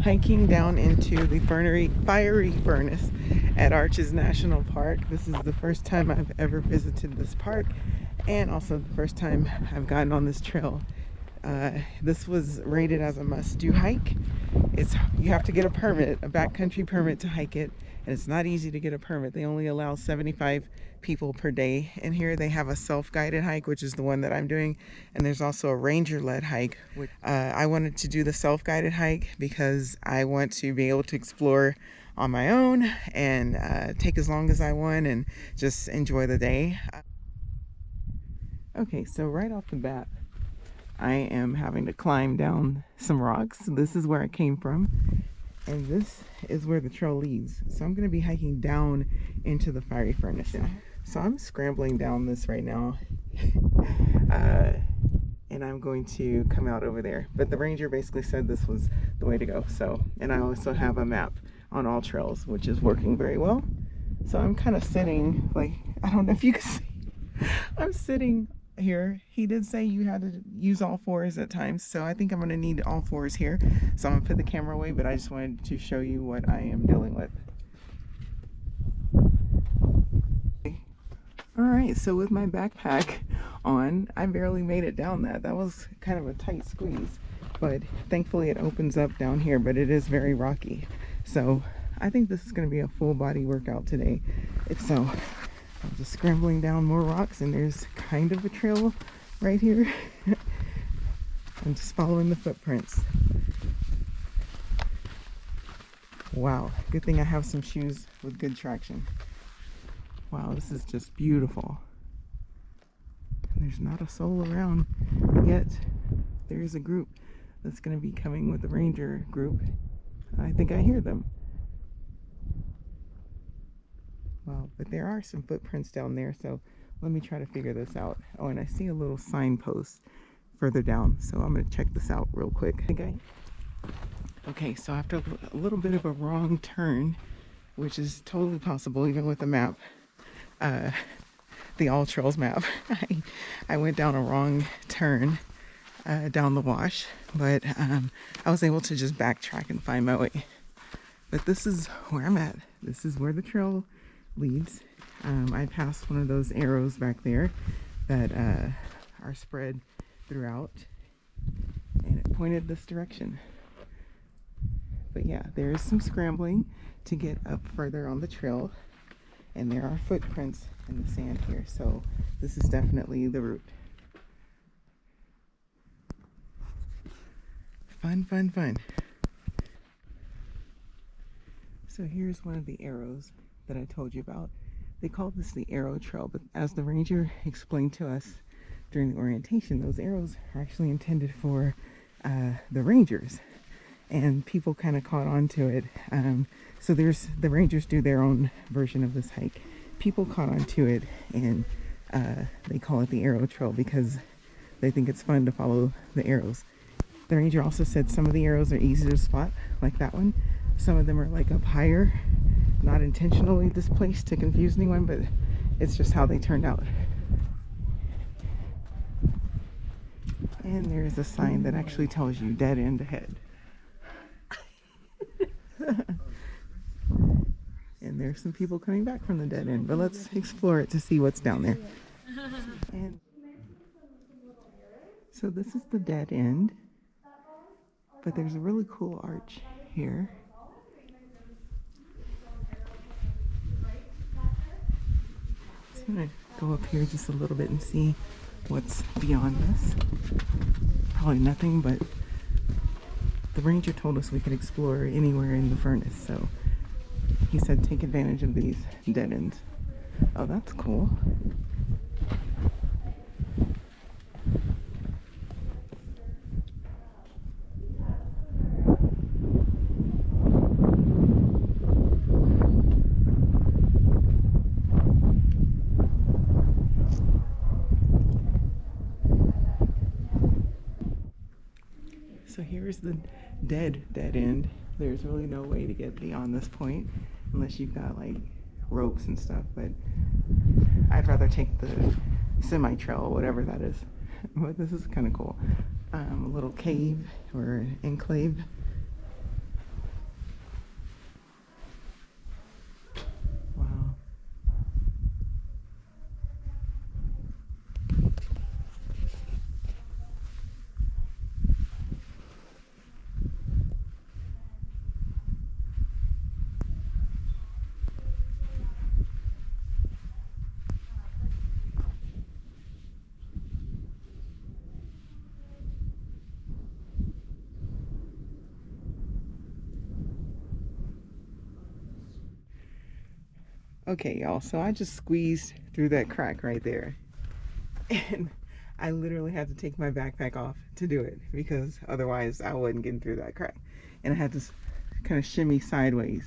hiking down into the fiery furnace at Arches National Park. This is the first time I've ever visited this park, and also the first time I've gotten on this trail. This was rated as a must-do hike. You have to get a permit, a backcountry permit to hike it, and it's not easy to get a permit. They only allow 75 people per day. And here they have a self-guided hike, which is the one that I'm doing, and there's also a ranger-led hike. I wanted to do the self-guided hike because I want to be able to explore on my own and take as long as I want and just enjoy the day. Okay, so right off the bat, I am having to climb down some rocks. This is where I came from, and this is where the trail leads. So I'm going to be hiking down into the fiery furnace. So I'm scrambling down this right now, and I'm going to come out over there. But the ranger basically said this was the way to go. So, and I also have a map on all trails, which is working very well. So I'm kind of sitting, like, I don't know if you can see, I'm sitting here. He did say you had to use all fours at times, so I think I'm going to need all fours here. So I'm going to put the camera away, but I just wanted to show you what I am dealing with. Alright, so with my backpack on, I barely made it down that. That was kind of a tight squeeze, but thankfully it opens up down here, but it is very rocky. So I think this is going to be a full body workout today. I'm just scrambling down more rocks, and there's kind of a trail right here. I'm just following the footprints. Wow, good thing I have some shoes with good traction. Wow, this is just beautiful. And there's not a soul around yet. There is a group that's going to be coming with the ranger group. I think I hear them. Wow, but there are some footprints down there, so let me try to figure this out. Oh, and I see a little signpost further down, so I'm going to check this out real quick. Okay, so after a little bit of a wrong turn, which is totally possible even with the map, the All Trails map, I went down a wrong turn down the wash, but I was able to just backtrack and find my way. But this is where I'm at. This is where the trail leads. I passed one of those arrows back there that are spread throughout, and it pointed this direction. But yeah, there is some scrambling to get up further on the trail, and there are footprints in the sand here, so this is definitely the route. Fun, fun, fun. So here's one of the arrows that I told you about. They called this the arrow trail, but as the ranger explained to us during the orientation, those arrows are actually intended for the rangers, and people kind of caught on to it. So the rangers do their own version of this hike. People caught on to it, and they call it the arrow trail because they think it's fun to follow the arrows. The ranger also said some of the arrows are easy to spot, like that one. Some of them are like up higher, not intentionally displaced to confuse anyone, but it's just how they turned out. And there's a sign that actually tells you dead end ahead. And there's some people coming back from the dead end, but let's explore it to see what's down there. And so this is the dead end, but there's a really cool arch here. So I'm gonna go up here just a little bit and see what's beyond this. Probably nothing, but the ranger told us we could explore anywhere in the furnace, so he said take advantage of these dead ends. Oh, that's cool. So here's the dead end. There's really no way to get beyond this point unless you've got like ropes and stuff, but I'd rather take the semi-trail, whatever that is. But this is kind of cool. A little cave or enclave. Okay, y'all, so I just squeezed through that crack right there. And I literally had to take my backpack off to do it because otherwise I wasn't getting through that crack. And I had to kind of shimmy sideways.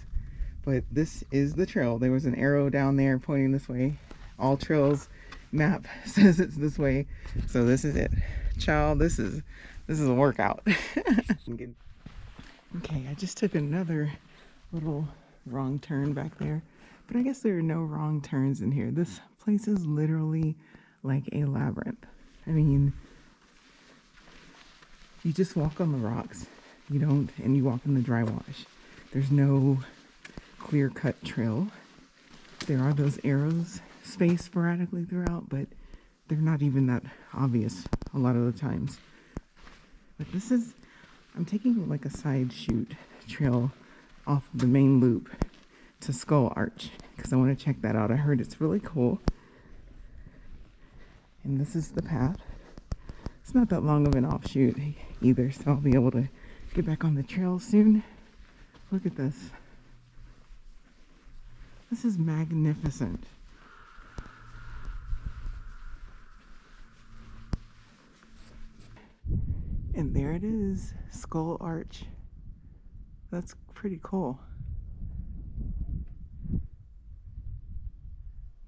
But this is the trail. There was an arrow down there pointing this way. All trails map says it's this way. So this is it. Child, this is a workout. Okay, I just took another little wrong turn back there. But I guess there are no wrong turns in here. This place is literally like a labyrinth. I mean, you just walk on the rocks. And you walk in the dry wash. There's no clear-cut trail. There are those arrows spaced sporadically throughout, but they're not even that obvious a lot of the times. But I'm taking like a side shoot trail off the main loop to Skull Arch because I want to check that out. I heard it's really cool. And this is the path. It's not that long of an offshoot either, so I'll be able to get back on the trail soon. Look at this. This is magnificent. And there it is, Skull Arch. That's pretty cool.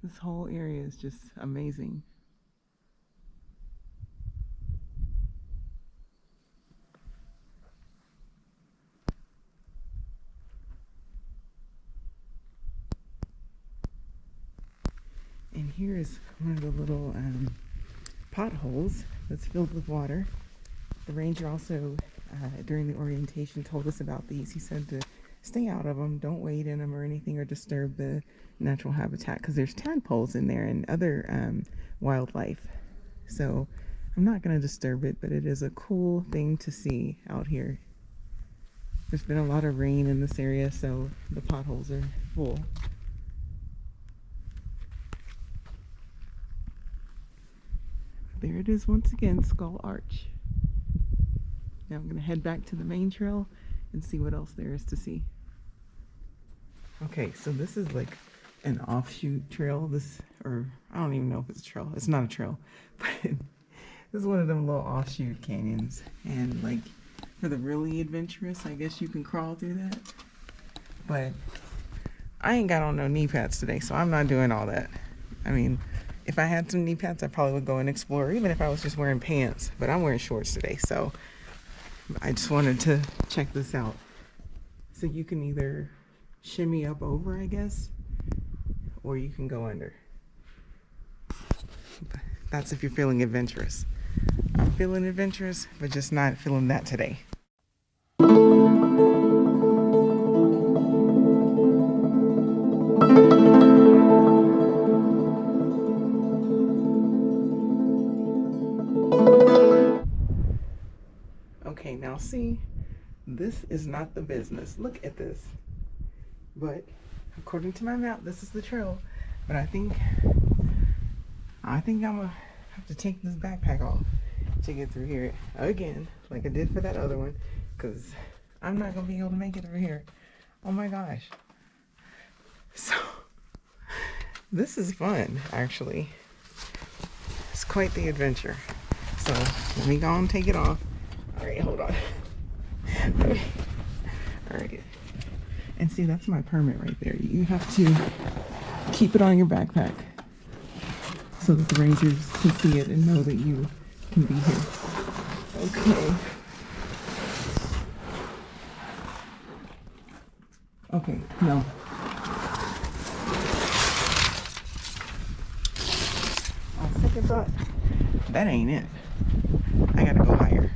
This whole area is just amazing. And here is one of the little potholes that's filled with water. The ranger also, during the orientation, told us about these. He said to stay out of them, don't wade in them or anything or disturb the natural habitat because there's tadpoles in there and other wildlife. So I'm not going to disturb it, but it is a cool thing to see out here. There's been a lot of rain in this area, so the potholes are full. There it is once again, Skull Arch. Now I'm going to head back to the main trail and see what else there is to see. Okay, so this is like an offshoot trail. Or I don't even know if it's a trail. It's not a trail, but this is one of them little offshoot canyons. And like for the really adventurous, I guess you can crawl through that. But I ain't got on no knee pads today, so I'm not doing all that. I mean, if I had some knee pads, I probably would go and explore, even if I was just wearing pants. But I'm wearing shorts today, so I just wanted to check this out. So you can either shimmy up over, I guess, or you can go under. That's if you're feeling adventurous. I'm feeling adventurous, but just not feeling that today. Okay, now see, this is not the business. Look at this. But according to my map, this is the trail. But I think I'm gonna have to take this backpack off to get through here again, like I did for that other one, because I'm not gonna be able to make it through here. Oh my gosh. So this is fun, actually. It's quite the adventure. So let me go and take it off. All right, hold on. Okay. All right. And see, that's my permit right there. You have to keep it on your backpack so that the rangers can see it and know that you can be here. Okay. Okay, no. On second thought, that ain't it. I gotta go higher.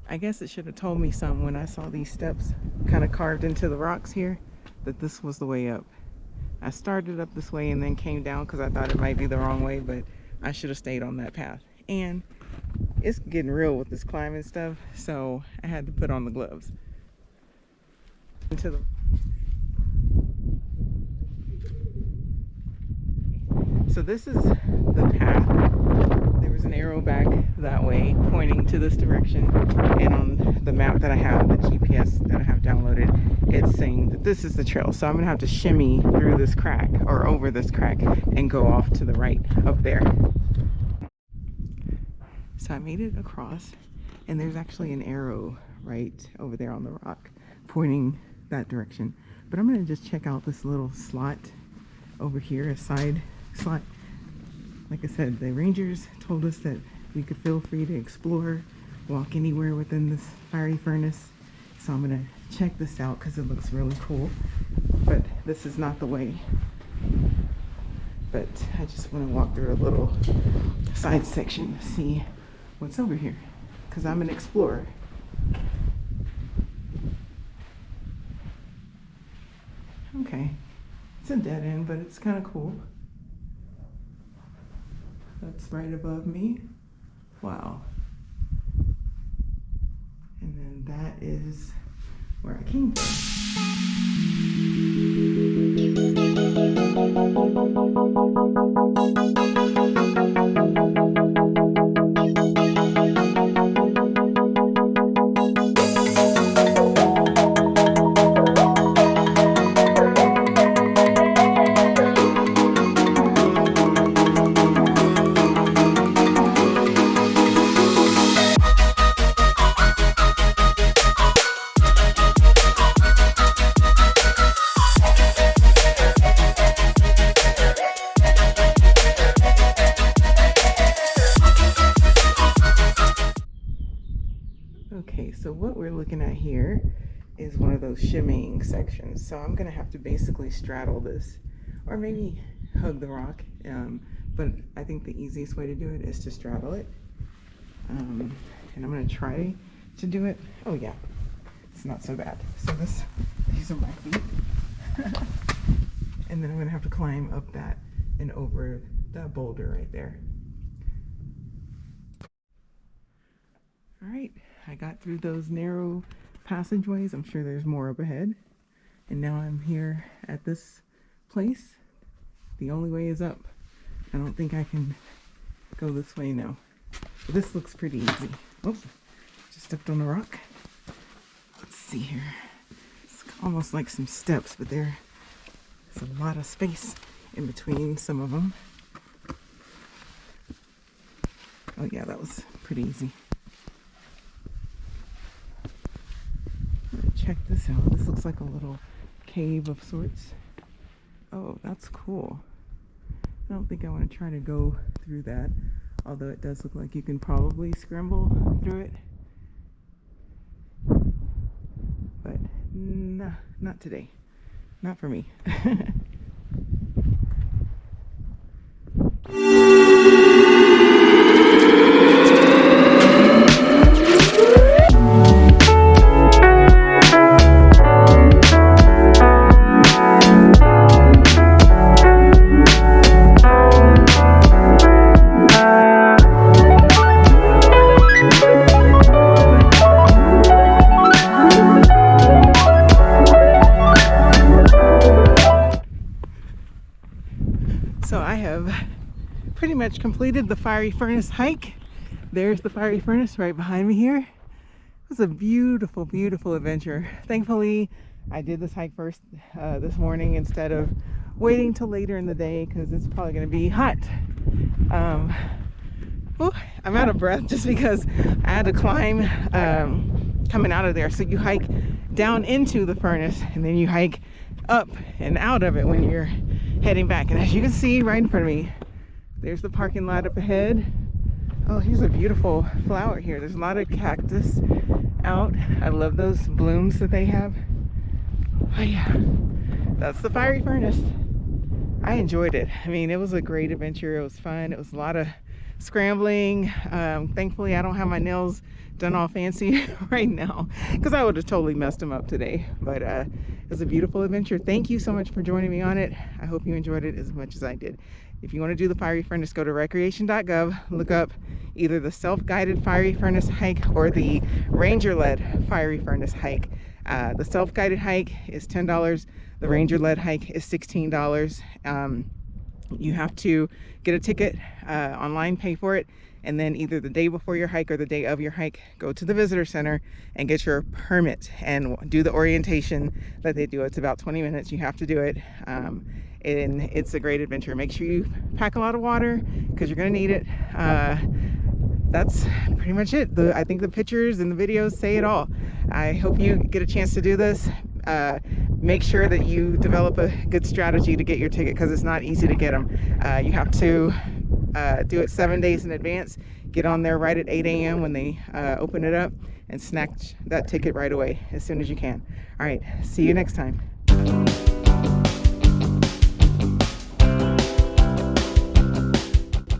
I guess it should have told me something when I saw these steps kind of carved into the rocks here, that this was the way up. I started up this way and then came down because I thought it might be the wrong way, but I should have stayed on that path. And it's getting real with this climbing stuff, so I had to put on the gloves. So this is the path. There was an arrow back that way pointing to this direction, and on the map that I have, the GPS that I have downloaded, it's saying that this is the trail. So I'm gonna have to shimmy through this crack or over this crack and go off to the right up there. So I made it across, and there's actually an arrow right over there on the rock pointing that direction. But I'm gonna just check out this little slot over here, a side slot. Like I said, the rangers told us that we could feel free to explore, walk anywhere within this fiery furnace. So I'm gonna check this out because it looks really cool. But this is not the way. But I just want to walk through a little side section to see what's over here, because I'm an explorer. Okay, it's a dead end, but it's kind of cool. That's right above me. Wow. And then that is where I came Okay, so what we're looking at here is one of those shimmying sections. So I'm gonna have to basically straddle this, or maybe hug the rock. But I think the easiest way to do it is to straddle it. And I'm gonna try to do it. Oh yeah, it's not so bad. So these are my feet. And then I'm gonna have to climb up that and over that boulder right there. All right, I got through those narrow passageways. I'm sure there's more up ahead. And now I'm here at this place. The only way is up. I don't think I can go this way now. But this looks pretty easy. Oh, just stepped on a rock. Let's see here. It's almost like some steps, but there's a lot of space in between some of them. Oh yeah, that was pretty easy. Check this out. This looks like a little cave of sorts. Oh, that's cool. I don't think I want to try to go through that, although it does look like you can probably scramble through it. But nah, not today. Not for me. So I have pretty much completed the fiery furnace hike. There's the fiery furnace right behind me here. It was a beautiful, beautiful adventure. Thankfully, I did this hike first this morning instead of waiting till later in the day because it's probably going to be hot. I'm out of breath just because I had to climb coming out of there. So you hike down into the furnace and then you hike up and out of it when you're heading back. And as you can see right in front of me, there's the parking lot up ahead. Oh, here's a beautiful flower here. There's a lot of cactus out. I love those blooms that they have. Oh yeah, that's the fiery furnace. I enjoyed it. I mean, it was a great adventure. It was fun. It was a lot of scrambling. Thankfully, I don't have my nails done all fancy right now because I would have totally messed them up today. But it was a beautiful adventure. Thank you so much for joining me on it. I hope you enjoyed it as much as I did. If you want to do the fiery furnace, go to recreation.gov, look up either the self-guided fiery furnace hike or the ranger-led fiery furnace hike. The self-guided hike is $10. The ranger-led hike is $16. You have to get a ticket online, pay for it, and then either the day before your hike or the day of your hike, go to the visitor center and get your permit and do the orientation that they do. It's about 20 minutes. You have to do it. And it's a great adventure. Make sure you pack a lot of water because you're going to need it. That's pretty much it. I think the pictures and the videos say it all. I hope you get a chance to do this. Make sure that you develop a good strategy to get your ticket because it's not easy to get them. You have to do it 7 days in advance. Get on there right at 8 a.m. when they open it up and snatch that ticket right away as soon as you can. All right, see you next time.